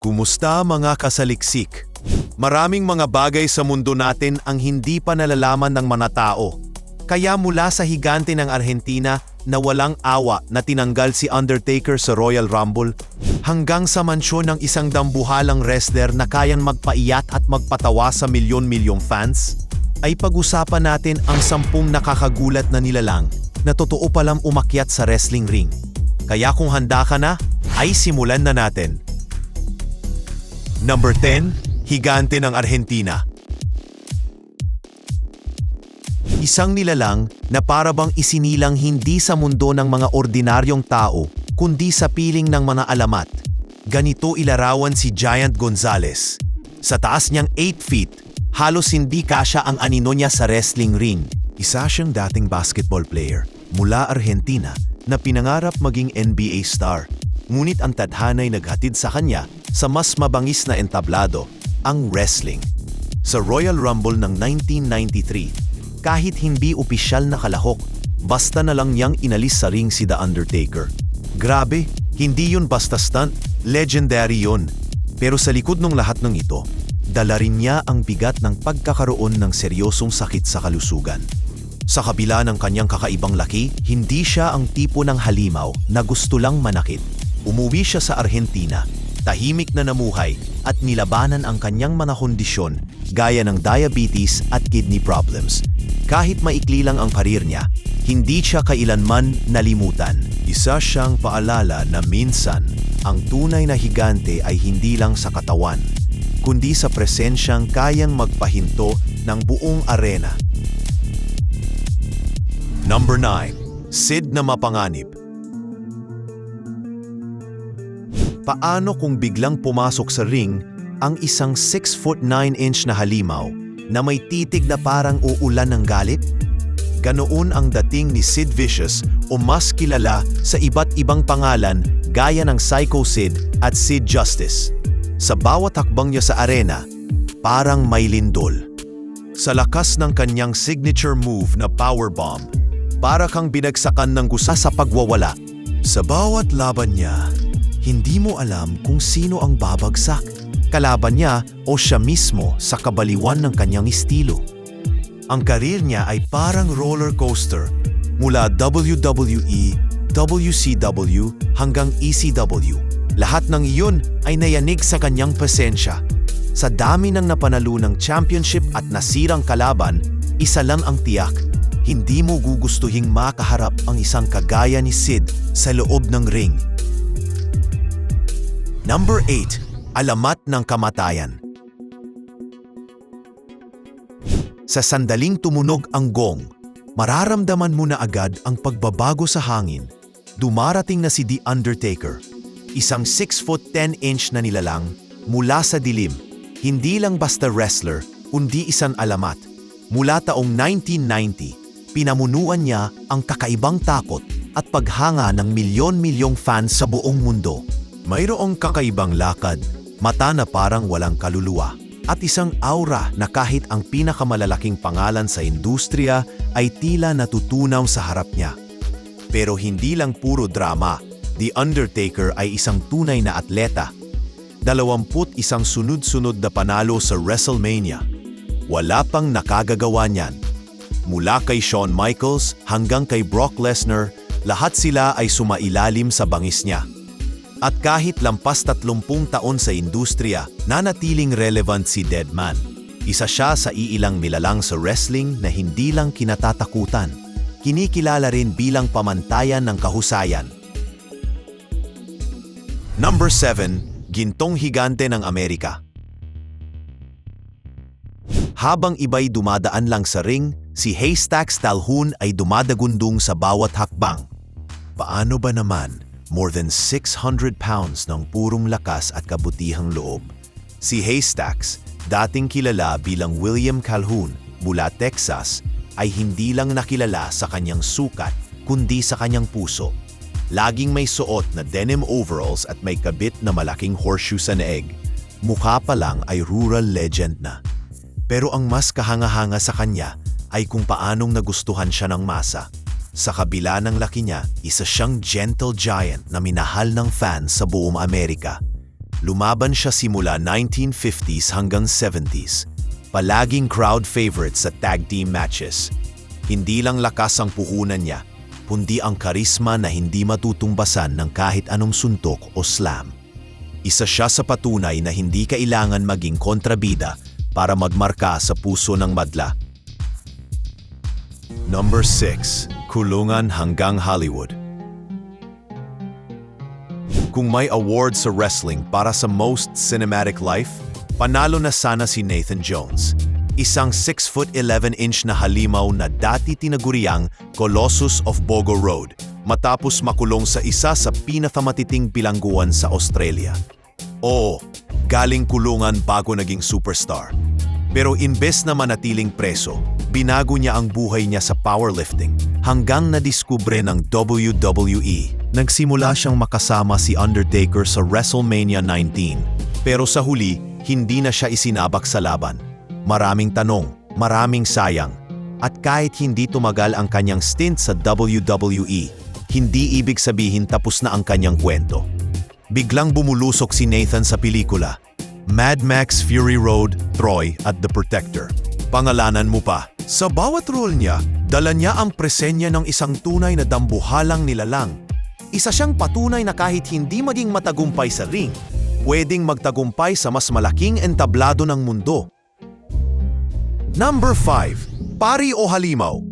Kumusta mga kasaliksik? Maraming mga bagay sa mundo natin ang hindi pa nalalaman ng mga tao. Kaya mula sa higante ng Argentina na walang awa na tinanggal si Undertaker sa Royal Rumble, hanggang sa mansyon ng isang dambuhalang wrestler na kayang magpaiyak at magpatawa sa milyon-milyong fans, ay pag-usapan natin ang 10 nakakagulat na nilalang na totoo palang umakyat sa wrestling ring. Kaya kung handa ka na, ay simulan na natin. Number 10, higante ng Argentina. Isang nilalang na para bang isinilang hindi sa mundo ng mga ordinaryong tao, kundi sa piling ng mga alamat. Ganito ilarawan si Giant Gonzalez. Sa taas niyang 8 feet, halos hindi kasya ang anino niya sa wrestling ring. Isa siyang dating basketball player mula Argentina na pinangarap maging NBA star. Ngunit ang tadhana'y naghatid sa kanya sa mas mabangis na entablado, ang wrestling. Sa Royal Rumble ng 1993, kahit hindi opisyal na kalahok, basta na lang niyang inalis sa ring si The Undertaker. Grabe, hindi yun basta stunt, legendary yun. Pero sa likod ng lahat ng ito, dala rin niya ang bigat ng pagkakaroon ng seryosong sakit sa kalusugan. Sa kabila ng kanyang kakaibang laki, hindi siya ang tipo ng halimaw na gusto lang manakit. Umuwi siya sa Argentina, tahimik na namuhay at nilabanan ang kanyang mga kondisyon gaya ng diabetes at kidney problems. Kahit maikli lang ang karir niya, hindi siya kailanman nalimutan. Isa siyang paalala na minsan, ang tunay na higante ay hindi lang sa katawan, kundi sa presensyang kayang magpahinto ng buong arena. Number 9, Sid na mapanganib. Paano kung biglang pumasok sa ring ang isang 6'9" na halimaw na may titig na parang uulan ng galit? Ganoon ang dating ni Sid Vicious o mas kilala sa iba't ibang pangalan gaya ng Psycho Sid at Sid Justice. Sa bawat hakbang niya sa arena, parang may lindol. Sa lakas ng kanyang signature move na powerbomb, para kang binagsakan ng gusa sa pagwawala. Sa bawat laban niya, hindi mo alam kung sino ang babagsak, kalaban niya o siya mismo sa kabaliwan ng kanyang estilo. Ang karir niya ay parang roller coaster mula WWE, WCW hanggang ECW. Lahat ng iyon ay nayanig sa kanyang presensya. Sa dami ng napanalunang championship at nasirang kalaban, isa lang ang tiyak. Hindi mo gugustuhing makaharap ang isang kagaya ni Sid sa loob ng ring. Number 8, alamat ng kamatayan. Sa sandaling tumunog ang gong, mararamdaman mo na agad ang pagbabago sa hangin. Dumarating na si The Undertaker, isang 6'10" na nilalang mula sa dilim. Hindi lang basta wrestler, kundi isang alamat. Mula taong 1990, pinamunuan niya ang kakaibang takot at paghanga ng milyon-milyong fans sa buong mundo. Mayroong kakaibang lakad, mata na parang walang kaluluwa, at isang aura na kahit ang pinakamalalaking pangalan sa industriya ay tila natutunaw sa harap niya. Pero hindi lang puro drama, The Undertaker ay isang tunay na atleta. 21 sunod-sunod na panalo sa WrestleMania. Wala pang nakagagawa niyan. Mula kay Shawn Michaels hanggang kay Brock Lesnar, lahat sila ay sumailalim sa bangis niya. At kahit lampas 30 taon sa industriya, nanatiling relevant si Deadman. Isa siya sa iilang nilalang sa wrestling na hindi lang kinatatakutan, kinikilala rin bilang pamantayan ng kahusayan. Number 7, gintong higante ng Amerika. Habang iba'y dumadaan lang sa ring, si Haystacks Calhoun ay dumadagundong sa bawat hakbang. Paano ba naman? More than 600 pounds ng purong lakas at kabutihang loob. Si Haystacks, dating kilala bilang William Calhoun mula Texas, ay hindi lang nakilala sa kanyang sukat kundi sa kanyang puso. Laging may suot na denim overalls at may kabit na malaking horseshoe sa leeg. Mukha pa lang ay rural legend na. Pero ang mas kahanga-hanga sa kanya ay kung paanong nagustuhan siya ng masa. Sa kabila ng laki niya, isa siyang gentle giant na minahal ng fans sa buong Amerika. Lumaban siya simula 1950s hanggang 70s. Palaging crowd favorite sa tag team matches. Hindi lang lakas ang puhunan niya, kundi ang karisma na hindi matutumbasan ng kahit anong suntok o slam. Isa siya sa patunay na hindi kailangan maging kontrabida para magmarka sa puso ng madla. Number 6. Kulungan hanggang Hollywood. Kung may award sa wrestling para sa most cinematic life, panalo na sana si Nathan Jones. Isang 6'11" na halimaw na dati tinaguriang Colossus of Bogo Road matapos makulong sa isa sa pinakamatiting bilangguan sa Australia. Oo, galing kulungan bago naging superstar. Pero imbes na manatiling preso, binago niya ang buhay niya sa powerlifting hanggang nadiskubre ng WWE. Nagsimula siyang makasama si Undertaker sa WrestleMania 19. Pero sa huli, hindi na siya isinabak sa laban. Maraming tanong, maraming sayang. At kahit hindi tumagal ang kanyang stint sa WWE, hindi ibig sabihin tapos na ang kanyang kwento. Biglang bumulusok si Nathan sa pelikula, Mad Max Fury Road, Troy at The Protector. Pangalanan mo pa. Sa bawat role niya, dala niya ang presenya ng isang tunay na dambuhalang nilalang. Isa siyang patunay na kahit hindi maging matagumpay sa ring, pwedeng magtagumpay sa mas malaking entablado ng mundo. Number 5. Pari o halimaw.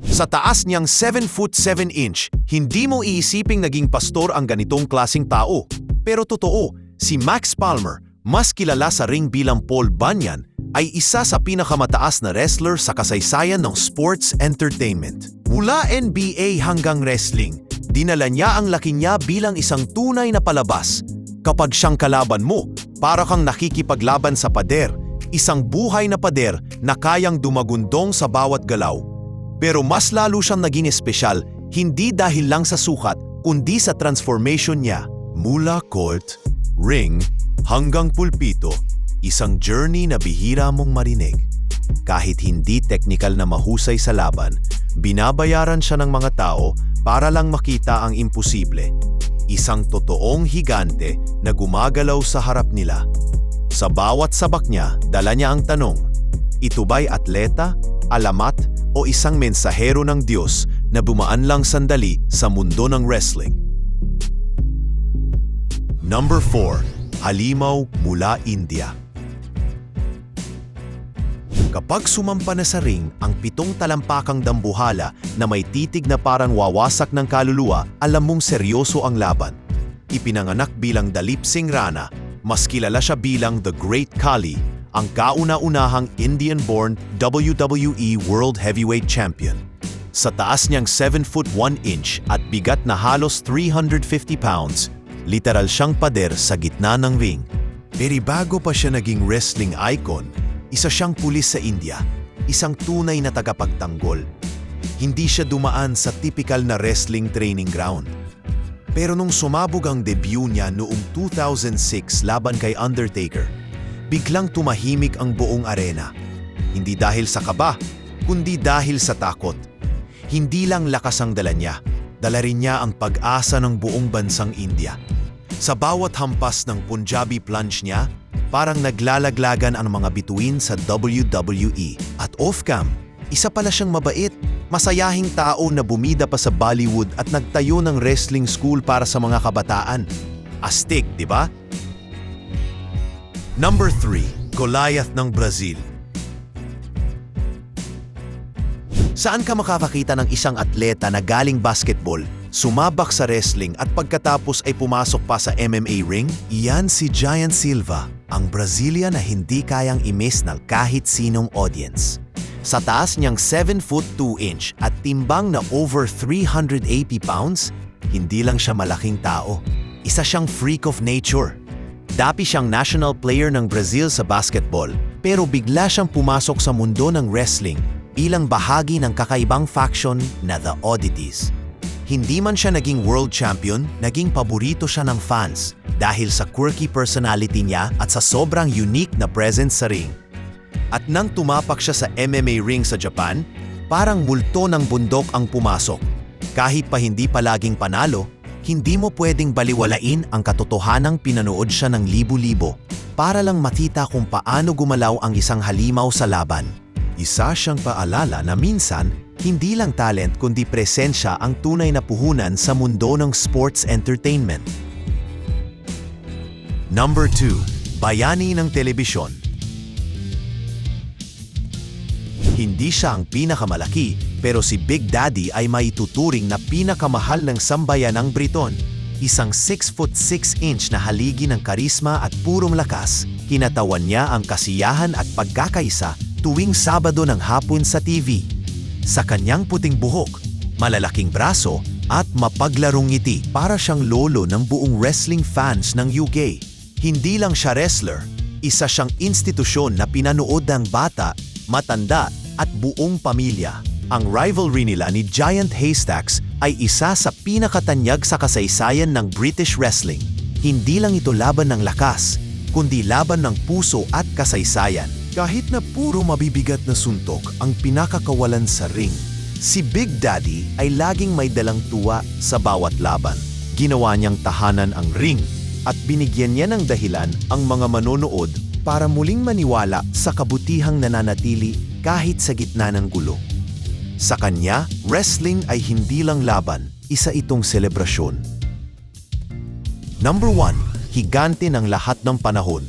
Sa taas niyang 7'7", hindi mo iisiping naging pastor ang ganitong klaseng tao. Pero totoo, si Max Palmer, mas kilala sa ring bilang Paul Bunyan, ay isa sa pinakamataas na wrestler sa kasaysayan ng sports entertainment. Mula NBA hanggang wrestling, dinala niya ang laki niya bilang isang tunay na palabas. Kapag siyang kalaban mo, para kang nakikipaglaban sa pader, isang buhay na pader na kayang dumagundong sa bawat galaw. Pero mas lalo siyang naging espesyal, hindi dahil lang sa sukat, kundi sa transformation niya. Mula court, ring, hanggang pulpito, isang journey na bihira mong marinig. Kahit hindi technical na mahusay sa laban, binabayaran siya ng mga tao para lang makita ang imposible. Isang totoong higante na gumagalaw sa harap nila. Sa bawat sabak niya, dala niya ang tanong, ito ba'y atleta, alamat, o isang mensahero ng Diyos na bumaan lang sandali sa mundo ng wrestling? Number 4. Halimaw mula India. Kapag sumampa na sa ring ang 7 talampakang dambuhala na may titig na parang wawasak ng kaluluwa, alam mong seryoso ang laban. Ipinanganak bilang Dalip Singh Rana, mas kilala siya bilang The Great Khali, ang kauna-unahang Indian-born WWE World Heavyweight Champion. Sa taas niyang 7'1" at bigat na halos 350 pounds, literal siyang pader sa gitna ng ring. Pero bago pa siya naging wrestling icon, isa siyang pulis sa India, isang tunay na tagapagtanggol. Hindi siya dumaan sa typical na wrestling training ground. Pero nung sumabog ang debut niya noong 2006 laban kay Undertaker, biglang tumahimik ang buong arena. Hindi dahil sa kaba, kundi dahil sa takot. Hindi lang lakas ang dala niya, dala rin niya ang pag-asa ng buong bansang India. Sa bawat hampas ng Punjabi plunge niya, parang naglalaglagan ang mga bituin sa WWE. At off-cam, isa pala siyang mabait, masayahing tao na bumida pa sa Bollywood at nagtayo ng wrestling school para sa mga kabataan. Astig, di ba? Number 3. Goliath ng Brazil. Saan ka makakakita ng isang atleta na galing basketball, sumabak sa wrestling at pagkatapos ay pumasok pa sa MMA ring? Iyan si Giant Silva, ang Brazilian na hindi kayang i-miss ng kahit sinong audience. Sa taas niyang 7'2" at timbang na over 380 pounds, hindi lang siya malaking tao. Isa siyang freak of nature. Dapi siyang national player ng Brazil sa basketball, pero bigla siyang pumasok sa mundo ng wrestling bilang bahagi ng kakaibang faction na The Oddities. Hindi man siya naging world champion, naging paborito siya ng fans dahil sa quirky personality niya at sa sobrang unique na presence sa ring. At nang tumapak siya sa MMA ring sa Japan, parang multo ng bundok ang pumasok. Kahit pa hindi palaging panalo, Hindi mo pwedeng baliwalain ang katotohanang pinanood siya ng libu-libo para lang makita kung paano gumalaw ang isang halimaw sa laban. Isa siyang paalala na minsan, hindi lang talent kundi presensya ang tunay na puhunan sa mundo ng sports entertainment. Number 2. Bayani ng telebisyon. Hindi siya ang pinakamalaki, pero si Big Daddy ay maituturing na pinakamahal ng sambayan ng Briton. Isang 6'6" na haligi ng karisma at purong lakas, kinatawan niya ang kasiyahan at pagkakaisa tuwing Sabado ng hapon sa TV. Sa kanyang puting buhok, malalaking braso at mapaglarong ngiti, para siyang lolo ng buong wrestling fans ng UK. Hindi lang siya wrestler, isa siyang institusyon na pinanood ng bata, matanda at buong pamilya. Ang rivalry nila ni Giant Haystacks ay isa sa pinakatanyag sa kasaysayan ng British wrestling. Hindi lang ito laban ng lakas, kundi laban ng puso at kasaysayan. Kahit na puro mabibigat na suntok ang pinakakawalan sa ring, si Big Daddy ay laging may dalang tuwa sa bawat laban. Ginawa niyang tahanan ang ring at binigyan niya ng dahilan ang mga manonood para muling maniwala sa kabutihang nananatili kahit sa gitna ng gulo. Sa kanya, wrestling ay hindi lang laban, isa itong selebrasyon. Number 1. Higante ng lahat ng panahon.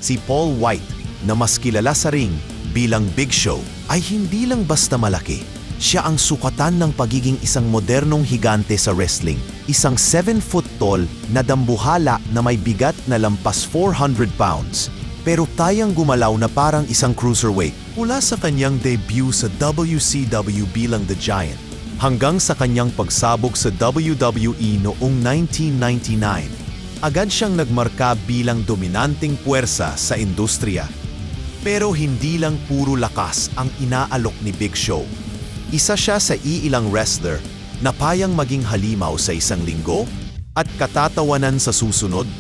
Si Paul White, na mas kilala sa ring bilang Big Show, ay hindi lang basta malaki. Siya ang sukatan ng pagiging isang modernong higante sa wrestling. Isang 7 foot tall na dambuhala na may bigat na lampas 400 pounds. Pero tayang gumalaw na parang isang cruiserweight. Mula sa kanyang debut sa WCW bilang The Giant, hanggang sa kanyang pagsabog sa WWE noong 1999, agad siyang nagmarka bilang dominanteng puwersa sa industriya. Pero hindi lang puro lakas ang inaalok ni Big Show. Isa siya sa iilang wrestler na payang maging halimaw sa isang linggo at katatawanan sa susunod.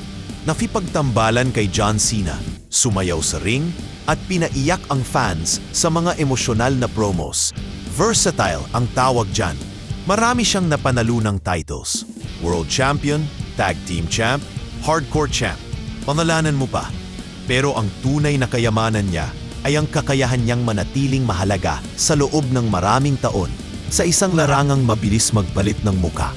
Nakipagtambalan kay John Cena, sumayaw sa ring at pinaiyak ang fans sa mga emosyonal na promos. Versatile ang tawag dyan. Marami siyang napanalunang titles: World Champion, Tag Team Champ, Hardcore Champ. Pangalanan mo pa. Pero ang tunay na kayamanan niya ay ang kakayahan niyang manatiling mahalaga sa loob ng maraming taon sa isang larangang mabilis magpalit ng muka.